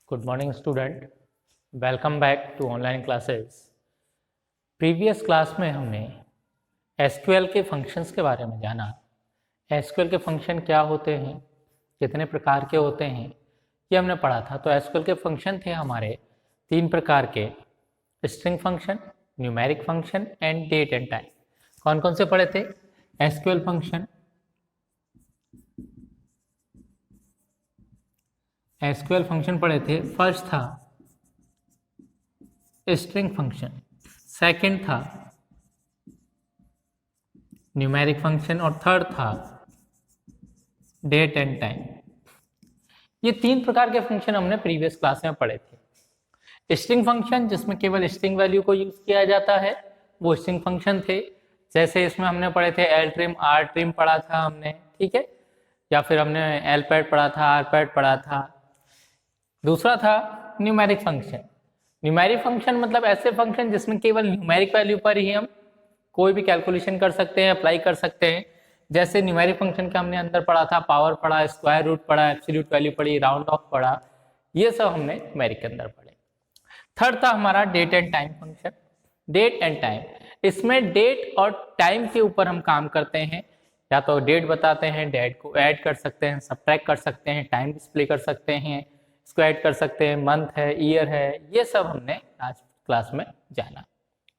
Good morning student, welcome back to online classes. Previous class में हमने SQL के functions के बारे में जाना। एसक्यूएल के फंक्शन क्या होते हैं, कितने प्रकार के होते हैं, ये हमने पढ़ा था। तो एसक्यूएल के फंक्शन थे हमारे तीन प्रकार के, string function, numeric function and date and time. कौन कौन से पढ़े थे? एसक्यूएल फंक्शन, एसक्यूएल फंक्शन पढ़े थे। फर्स्ट था स्ट्रिंग फंक्शन, सेकंड था न्यूमेरिक फंक्शन और थर्ड था डेट एंड टाइम। ये तीन प्रकार के फंक्शन हमने प्रीवियस क्लास में पढ़े थे। स्ट्रिंग फंक्शन जिसमें केवल स्ट्रिंग वैल्यू को यूज किया जाता है, वो स्ट्रिंग फंक्शन थे। जैसे इसमें हमने पढ़े थे एल ट्रिम, आर ट्रिम पढ़ा था हमने, ठीक है, या फिर हमने एल पैड पढ़ा था, आर पैड पढ़ा था। दूसरा था न्यूमेरिक फंक्शन। न्यूमेरिक फंक्शन मतलब ऐसे फंक्शन जिसमें केवल न्यूमेरिक वैल्यू पर ही हम कोई भी कैलकुलेशन कर सकते हैं, अप्लाई कर सकते हैं। जैसे न्यूमेरिक फंक्शन के हमने अंदर पढ़ा था, पावर पढ़ा, स्क्वायर रूट पढ़ा, एब्सोल्यूट वैल्यू पढ़ी, राउंड ऑफ पढ़ा, ये सब हमने न्यूमेरिक के अंदर पढ़े। थर्ड था हमारा date and time function. Date and time, इसमें डेट और टाइम के ऊपर हम काम करते हैं। या तो डेट बताते हैं, डेट को ऐड कर सकते हैं, सब्ट्रैक्ट कर सकते हैं, टाइम डिस्प्ले कर सकते हैं, इसको ऐड कर सकते हैं, मंथ है, ईयर है, ये सब हमने आज क्लास में जाना।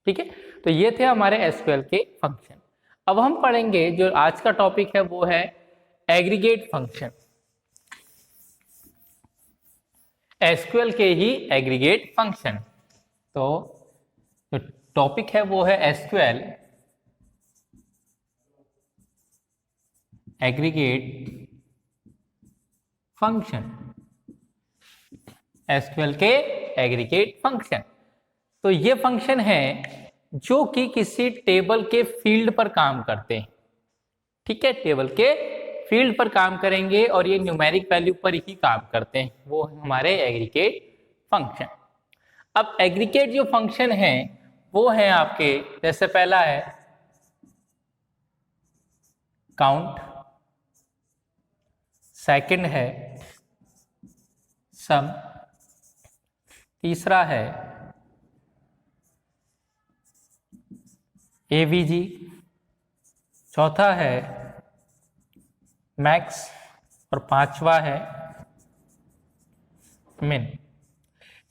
ठीक है, तो ये थे हमारे एसक्यूएल के फंक्शन। अब हम पढ़ेंगे, जो आज का टॉपिक है वो है एग्रीगेट फंक्शन। एसक्यूएल के ही एग्रीगेट फंक्शन। तो जो टॉपिक है वो है एसक्यूएल एग्रीगेट फंक्शन। एसक्यूएल के एग्रीगेट फंक्शन, तो ये फंक्शन है जो कि किसी टेबल के फील्ड पर काम करते हैं। ठीक है, टेबल के फील्ड पर काम करेंगे और ये न्यूमेरिक वैल्यू पर ही काम करते हैं, वो हमारे एग्रीगेट फंक्शन। अब एग्रीगेट जो फंक्शन है वो है आपके, जैसे पहला है काउंट, सेकंड है सम, तीसरा है एवीजी, चौथा है मैक्स और पांचवा है मिन।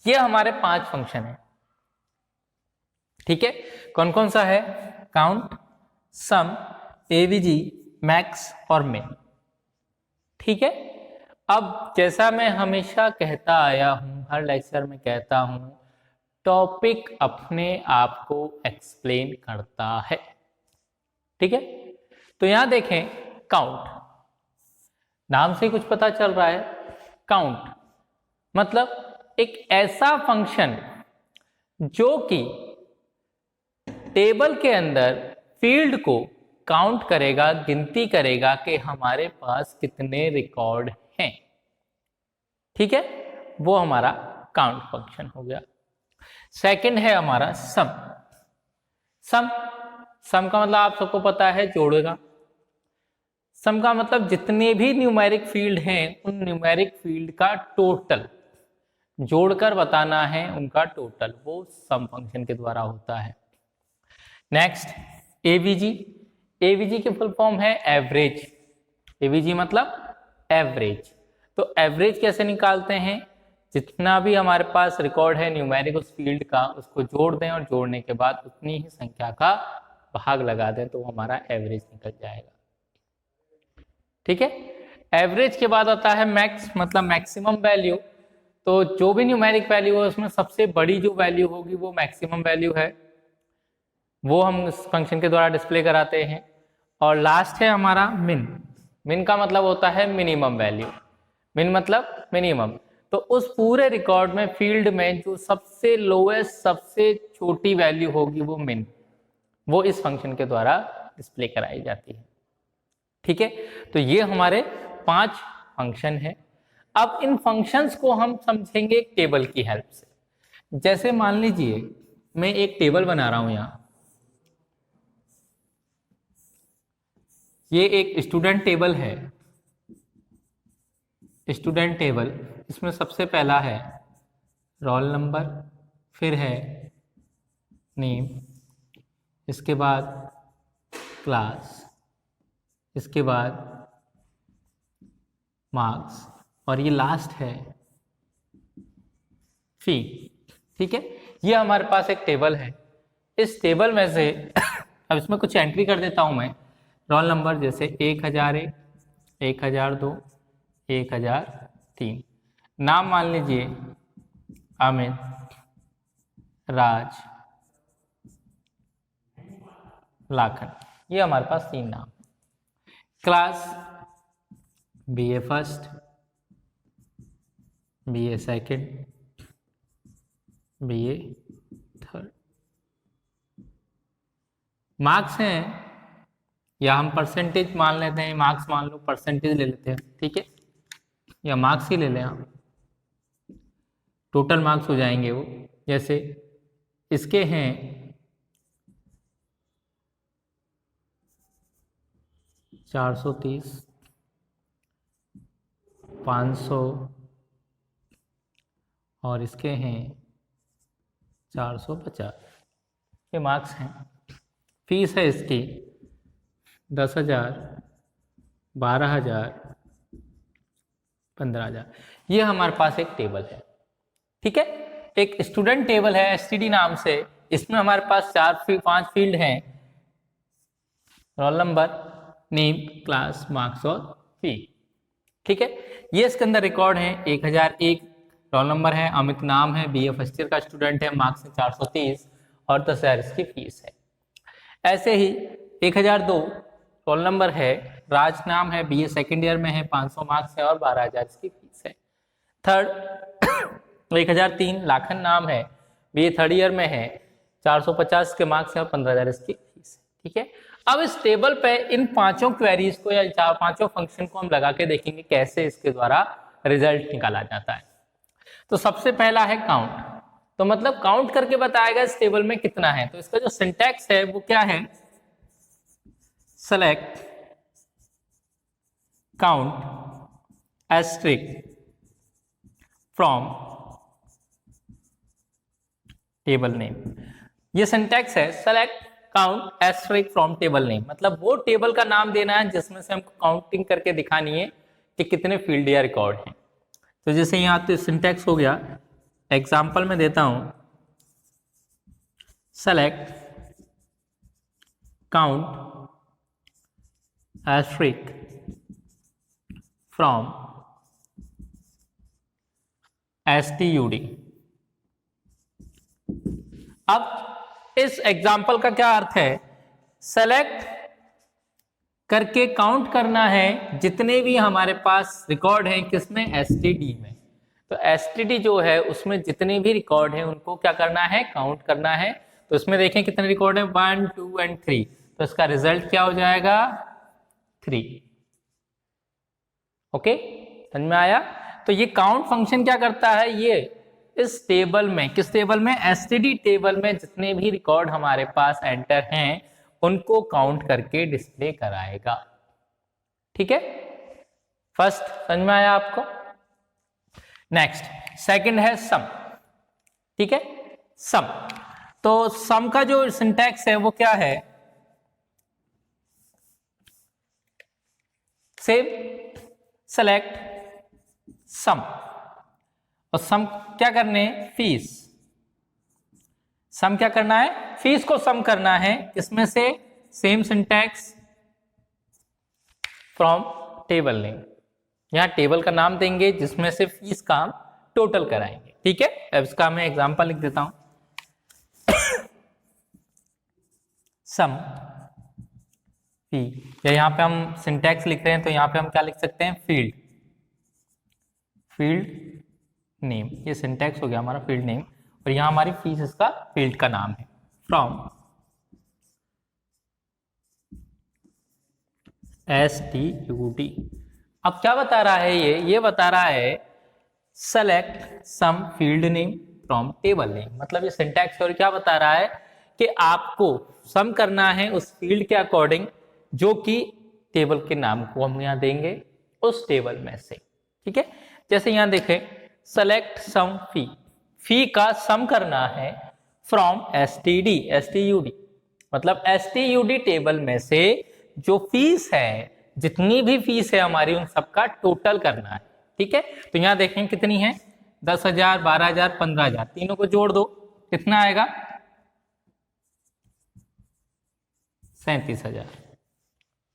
ये हमारे 5 फंक्शन है। ठीक है, कौन कौन सा है? काउंट, सम, एवीजी, मैक्स और मिन। ठीक है, अब जैसा मैं हमेशा कहता आया हूं, हर लेक्चर में कहता हूं, टॉपिक अपने आप को एक्सप्लेन करता है। ठीक है, तो यहां देखें काउंट, नाम से कुछ पता चल रहा है। काउंट मतलब एक ऐसा फंक्शन जो कि टेबल के अंदर फील्ड को काउंट करेगा, गिनती करेगा कि हमारे पास कितने रिकॉर्ड हैं। ठीक है, वो हमारा काउंट फंक्शन हो गया। सेकंड है हमारा सम। सम का मतलब आप सबको पता है, जोड़ेगा। सम का मतलब जितने भी न्यूमेरिक फील्ड हैं उन न्यूमेरिक फील्ड का टोटल जोड़कर बताना है, उनका टोटल, वो सम फंक्शन के द्वारा होता है। Next AVG. एवीजी की फुल फॉर्म है एवरेज। एवीजी मतलब एवरेज। तो एवरेज कैसे निकालते हैं? जितना भी हमारे पास रिकॉर्ड है न्यूमेरिक उस फील्ड का, उसको जोड़ दें और जोड़ने के बाद उतनी ही संख्या का भाग लगा दें तो हमारा एवरेज निकल जाएगा। ठीक है, एवरेज के बाद आता है मैक्स, मतलब मैक्सिमम वैल्यू। तो जो भी न्यूमेरिक वैल्यू है उसमें सबसे बड़ी जो वैल्यू होगी वो मैक्सिमम वैल्यू है, वो हम इस फंक्शन के द्वारा डिस्प्ले कराते हैं। और लास्ट है हमारा मिन। मिन का मतलब होता है मिनिमम वैल्यू। मिन मतलब मिनिमम। तो उस पूरे रिकॉर्ड में, फील्ड में जो सबसे लोएस्ट, सबसे छोटी वैल्यू होगी वो मिन, वो इस फंक्शन के द्वारा डिस्प्ले कराई जाती है। ठीक है, तो ये हमारे 5 फंक्शन है। अब इन फंक्शंस को हम समझेंगे एक टेबल की हेल्प से। जैसे मान लीजिए मैं एक टेबल बना रहा हूं यहां, ये एक स्टूडेंट टेबल है। स्टूडेंट टेबल, इसमें सबसे पहला है रोल नंबर, फिर है नेम, इसके बाद क्लास, इसके बाद मार्क्स, और ये लास्ट है फी। ठीक है, ये हमारे पास एक टेबल है। इस टेबल में से अब इसमें कुछ एंट्री कर देता हूं मैं। रोल नंबर जैसे 1001, 1002, 1003। नाम मान लीजिए अमित, राज, लाखन, ये हमारे पास 3 नाम। Class BA first, BA second, BA third. Marks हैं, या हम परसेंटेज मान लेते हैं, मार्क्स मान लो, परसेंटेज ले लेते हैं, ठीक है, या मार्क्स ही ले लें आप, टोटल मार्क्स हो जाएंगे वो। जैसे इसके हैं 430, 500, और इसके हैं 450। ये मार्क्स हैं। फीस है इसकी 10,000, 12,000, 15,000। ये हमारे पास एक टेबल है, ठीक है, एक स्टूडेंट टेबल है STD नाम से। इसमें हमारे पास 5 फील्ड हैं, roll number, name, class, marks और फी। ठीक है, ये इसके अंदर रिकॉर्ड है। 1001 रोल नंबर है, अमित नाम है, BA फर्स्ट ईयर का स्टूडेंट है, मार्क्स है 430 और 10,000 इसकी फीस है। ऐसे ही 1002 रोल नंबर है, राज नाम है, BA सेकेंड ईयर में है, 500 मार्क्स है और 12,000 इसकी फीस है। थर्ड 1003 लाखन नाम है, BA थर्ड ईयर में है, 450 के मार्क्स है और 15,000 इसकी फीस है। ठीक है, अब इस टेबल पे इन 5 क्वेरीज को या 5 फंक्शन को हम लगा के देखेंगे कैसे इसके द्वारा रिजल्ट निकाला जाता है। तो सबसे पहला है काउंट, तो मतलब काउंट करके बताएगा इस टेबल में कितना है। तो इसका जो सिंटैक्स है वो क्या है, select count asterisk from table name. ये सिंटैक्स है, select count asterisk from table name, मतलब वो टेबल का नाम देना है जिसमें से हमको काउंटिंग करके दिखानी है कि कितने फील्ड या रिकॉर्ड हैं। तो जैसे यहाँ तो सिंटैक्स हो गया, एग्जाम्पल में देता हूं, select count asterisk from STUD। अब इस एग्जाम्पल का क्या अर्थ है, सेलेक्ट करके काउंट करना है जितने भी हमारे पास रिकॉर्ड हैं, किसमें, STD में। तो STD जो है उसमें जितने भी रिकॉर्ड हैं उनको क्या करना है, काउंट करना है। तो इसमें देखें कितने रिकॉर्ड हैं, 1, 2 और 3। तो इसका रिजल्ट क्या हो जाएगा, 3। ओके, समझ में आया। तो ये काउंट फंक्शन क्या करता है, ये इस टेबल में, किस टेबल में, STD टेबल में जितने भी रिकॉर्ड हमारे पास एंटर हैं उनको काउंट करके डिस्प्ले कराएगा। ठीक है, फर्स्ट समझ में आया आपको। नेक्स्ट सेकंड है सम। ठीक है, सम। तो सम का जो सिंटैक्स है वो क्या है, सेम, सेलेक्ट सम, और सम क्या करने, फीस। सम क्या करना है, फीस को सम करना है, इसमें से same syntax from table name. यहां टेबल का नाम देंगे जिसमें से फीस का हम टोटल कराएंगे। ठीक है, अब इसका मैं एग्जांपल लिख देता हूं, सम फी, या यहां पे हम सिंटैक्स लिख रहे हैं तो यहां पे हम क्या लिख सकते हैं, फील्ड, फील्ड नेम। ये सिंटैक्स हो गया हमारा फील्ड नेम, और यहां हमारी फीस इसका फील्ड का नाम है, फ्रॉम STUD। अब क्या बता रहा है ये बता रहा है select sum field name from table name. मतलब ये सिंटैक्स और क्या बता रहा है कि आपको सम करना है उस फील्ड के अकॉर्डिंग जो कि टेबल के नाम को हम यहां देंगे उस टेबल में से। ठीक है, जैसे यहां देखें, सेलेक्ट सम फी, फी का सम करना है फ्रॉम STUD, मतलब STUD टेबल में से जो फीस है, जितनी भी फीस है हमारी, उन सबका टोटल करना है। ठीक है, तो यहां देखें कितनी है, 10,000, 12,000, 15,000, तीनों को जोड़ दो, कितना आएगा, 37,000।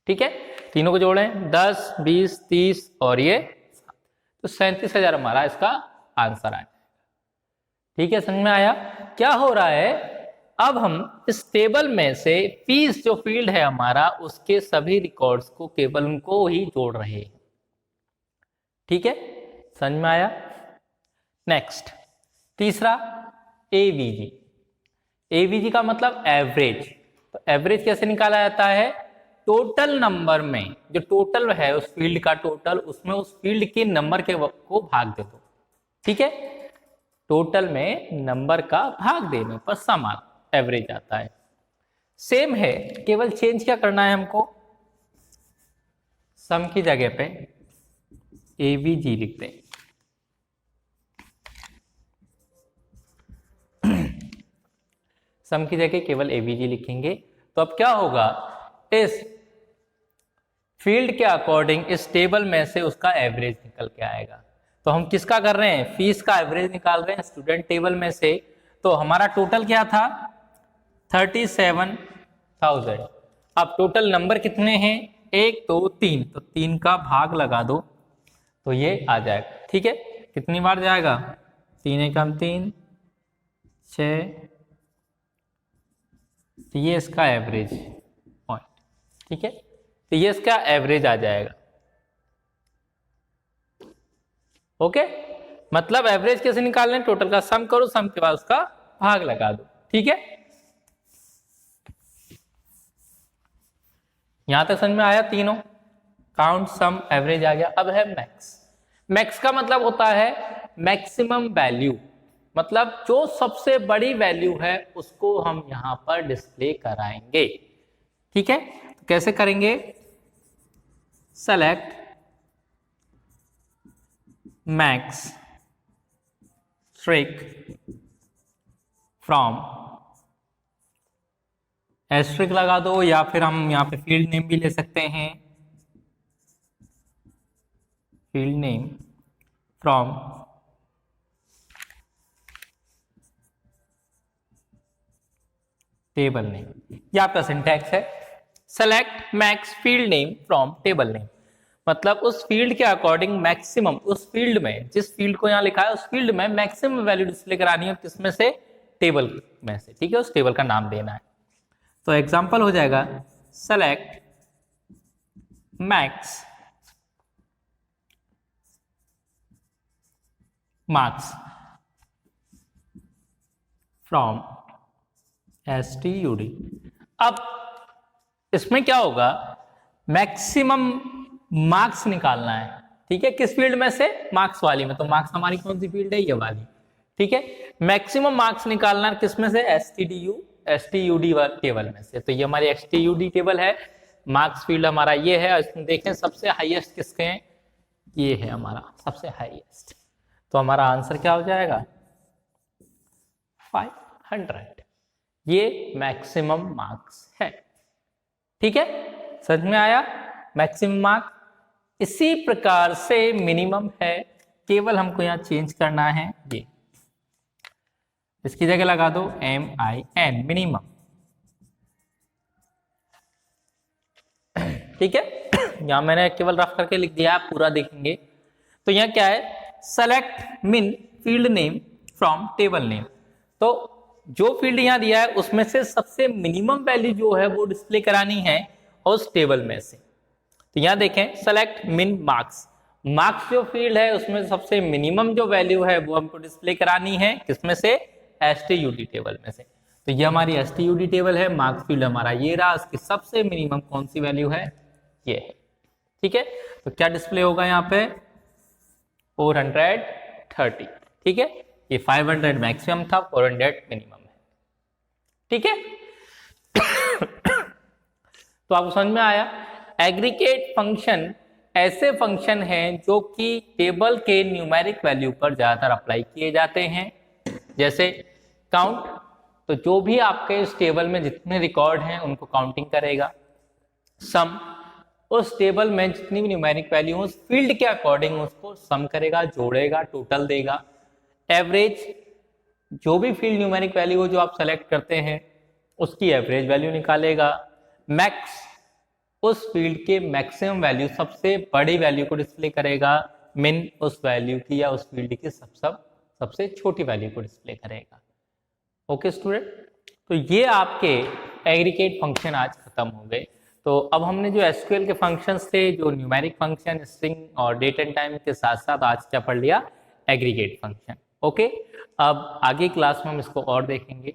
ठीक है, तीनों को जोड़े, 10, 20, 30 और ये 7, तो 37,000 हमारा इसका आंसर आ जाएगा। ठीक है, समझ में आया क्या हो रहा है। अब हम इस टेबल में से फीस जो फील्ड है हमारा, उसके सभी रिकॉर्ड्स को केवल उनको ही जोड़ रहे हैं। ठीक है, समझ में आया। नेक्स्ट, तीसरा AVG। AVG का मतलब एवरेज। तो एवरेज कैसे निकाला जाता है, टोटल नंबर में, जो टोटल है उस फील्ड का टोटल, उसमें उस फील्ड के नंबर के को भाग दे दो। ठीक है, टोटल में नंबर का भाग देने पर सम एवरेज आता है। सेम है, केवल चेंज क्या करना है हमको, सम की जगह पे AVG लिखते हैं। सम की जगह केवल AVG लिखेंगे, तो अब क्या होगा, इस फील्ड के अकॉर्डिंग इस टेबल में से उसका एवरेज निकल के आएगा। तो हम किसका कर रहे हैं, फीस का एवरेज निकाल रहे हैं स्टूडेंट टेबल में से। तो हमारा टोटल क्या था, 37,000। अब टोटल नंबर कितने हैं, 1, 2, 3, तो 3 का भाग लगा दो तो ये आ जाएगा। ठीक है, कितनी बार जाएगा, 3 एकम 3, 6, तो ये इसका एवरेज पॉइंट। ठीक है, तो ये इसका एवरेज आ जाएगा। ओके, मतलब एवरेज कैसे निकालना है, टोटल का सम करो, सम के बाद उसका भाग लगा दो। ठीक है, यहां तक समझ में आया, तीनों काउंट, सम, एवरेज आ गया। अब है मैक्स। मैक्स का मतलब होता है मैक्सिमम वैल्यू, मतलब जो सबसे बड़ी वैल्यू है उसको हम यहां पर डिस्प्ले कराएंगे। ठीक है, तो कैसे करेंगे, select max asterisk from, asterisk लगा दो, या फिर हम यहां पे फील्ड नेम भी ले सकते हैं, field name from table name. ये आपका सिंटैक्स है, select max field name from table name, मतलब उस फील्ड के अकॉर्डिंग मैक्सिमम, उस फील्ड में, जिस फील्ड को यहां लिखा है उस फील्ड में मैक्सिमम वैल्यू डिस्प्ले करानी है, किसमें से, टेबल में से। ठीक है, उस टेबल का नाम देना है। तो एग्जांपल हो जाएगा, select max marks from STUD। अब इसमें क्या होगा, मैक्सिमम मार्क्स निकालना है। ठीक है, किस फील्ड में से, मार्क्स वाली में। तो मार्क्स हमारी कौन सी फील्ड है, ये वाली। ठीक है, मैक्सिमम मार्क्स निकालना है किसमें से, STUD टेबल में से। तो ये हमारी STUD टेबल है, मार्क्स फील्ड हमारा ये है। इसमें देखें सबसे हाईएस्ट किसके हैं, ये है हमारा सबसे हाईएस्ट। तो हमारा आंसर क्या हो जाएगा, 500। ये मैक्सिमम मार्क्स है। ठीक है, समझ में आया, मैक्सिमम मार्क्स। इसी प्रकार से मिनिमम है, केवल हमको यहां चेंज करना है, ये इसकी जगह लगा दो MIN, मिनिमम। ठीक है, यहां मैंने केवल रफ करके लिख दिया, आप पूरा देखेंगे। तो यहां क्या है, सेलेक्ट मिन field name from table name. तो जो फील्ड यहां दिया है उसमें से सबसे मिनिमम वैल्यू जो है वो डिस्प्ले करानी है उस टेबल में से। तो यहां देखें, सेलेक्ट मिन मार्क्स, मार्क्स जो फील्ड है उसमें सबसे मिनिमम जो वैल्यू है वो हमको डिस्प्ले करानी है, किसमें से, STUD टेबल में से। तो ये हमारी STUD टेबल है, मार्क्स फील्ड हमारा ये रहा, उसकी सबसे मिनिमम कौन सी वैल्यू है, ये है। ठीक है, तो क्या डिस्प्ले होगा यहाँ पे, 430। ठीक है, ये 500 मैक्सिमम था, 400 मिनिमम है। ठीक है, तो आपको समझ में आया। एग्रीगेट फंक्शन ऐसे फंक्शन हैं जो कि टेबल के न्यूमेरिक वैल्यू पर ज्यादातर अप्लाई किए जाते हैं। जैसे काउंट, तो जो भी आपके इस टेबल में जितने रिकॉर्ड हैं उनको काउंटिंग करेगा। सम, उस टेबल में जितनी भी न्यूमेरिक वैल्यू उस फील्ड के अकॉर्डिंग उसको सम करेगा, जोड़ेगा, टोटल देगा। एवरेज, जो भी फील्ड न्यूमेरिक वैल्यू हो जो आप सेलेक्ट करते हैं उसकी एवरेज वैल्यू निकालेगा। मैक्स, उस फील्ड के मैक्सिमम वैल्यू, सबसे बड़ी वैल्यू को डिस्प्ले करेगा। मिन, उस वैल्यू की या उस फील्ड की सबसे छोटी वैल्यू को डिस्प्ले करेगा। ओके स्टूडेंट, तो ये आपके एग्रीगेट फंक्शन आज खत्म हो गए। तो अब हमने जो एसक्यूएल के फंक्शंस थे, जो न्यूमेरिक फंक्शन, स्ट्रिंग और डेट एंड टाइम के साथ साथ आज क्या पढ़ लिया, एग्रीगेट फंक्शन। ओके, अब आगे क्लास में हम इसको और देखेंगे।